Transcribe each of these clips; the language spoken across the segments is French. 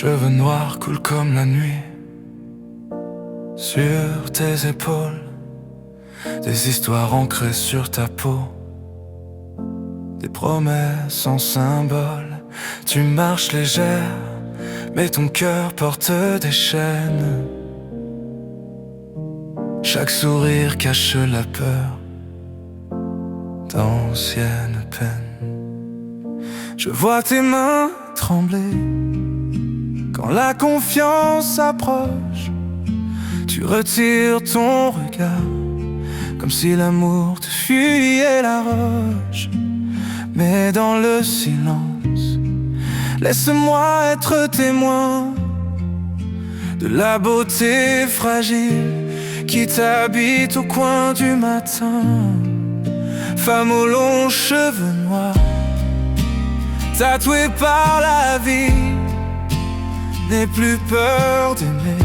cheveux noirs coulent comme la nuit sur tes épaules, des histoires ancrées sur ta peau, des promesses en symbole. Tu marches légère, mais ton cœur porte des chaînes. Chaque sourire cache la peur d'anciennes peines. Je vois tes mains trembler quand la confiance approche. Tu retires ton regard comme si l'amour te fuyait la roche. Mais dans le silence, laisse-moi être témoin de la beauté fragile qui t'habite au coin du matin. Femme aux longs cheveux noirs, tatouée par la vie, n'aie plus peur d'aimer.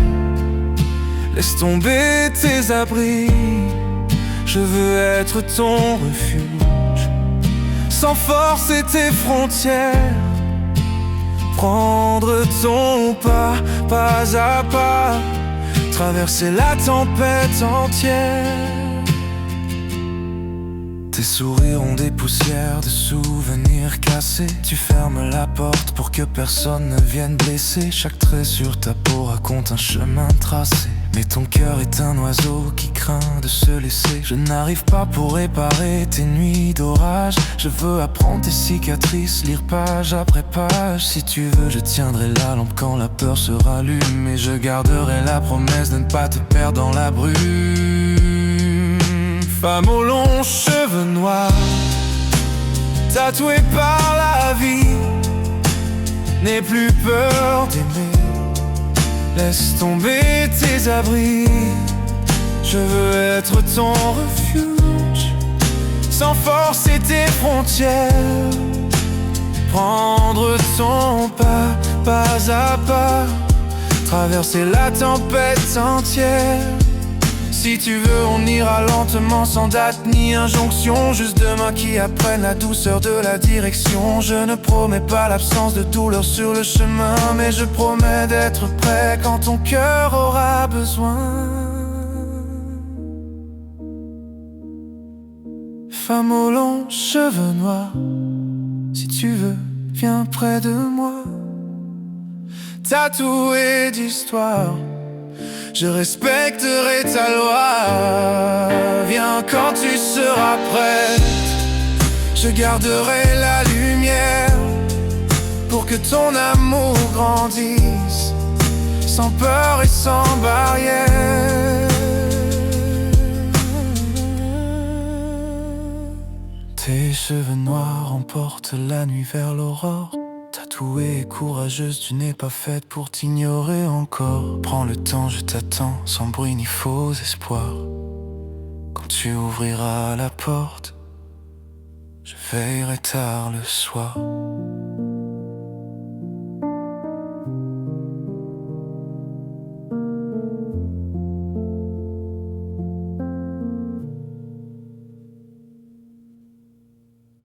Laisse tomber tes abris, je veux être ton refuge. Sans forcer tes frontières, prendre ton pas, pas à pas, traverser la tempête entière. Tes sourires ont des poussières de souvenirs cassés. Tu fermes la porte pour que personne ne vienne blesser. Chaque trait sur ta peau raconte un chemin tracé. Mais ton cœur est un oiseau qui craint de se laisser. Je n'arrive pas pour réparer tes nuits d'orage. Je veux apprendre tes cicatrices, lire page après page. Si tu veux, je tiendrai la lampe quand la peur se rallume. Et je garderai la promesse de ne pas te perdre dans la brume. Femme aux longs cheveux noirs, tatouée par la vie, n'aie plus peur d'aimer. Laisse tomber tes abris, je veux être ton refuge. Sans forcer tes frontières, prendre ton pas, pas à pas, traverser la tempête entière. Si tu veux, on ira lentement, sans date ni injonction. Juste deux mains qui apprennent la douceur de la direction. Je ne promets pas l'absence de douleur sur le chemin, mais je promets d'être prêt quand ton cœur aura besoin. Femme aux longs cheveux noirs, si tu veux, viens près de moi. Tatouée d'histoire, je respecterai ta loi. Viens quand tu seras prête, je garderai la lumière pour que ton amour grandisse, sans peur et sans barrière. Tes cheveux noirs emportent la nuit vers l'aurore. Tatouée et courageuse, tu n'es pas faite pour t'ignorer encore. Prends le temps, je t'attends, sans bruit ni faux espoir. Quand tu ouvriras la porte, je veillerai tard le soir.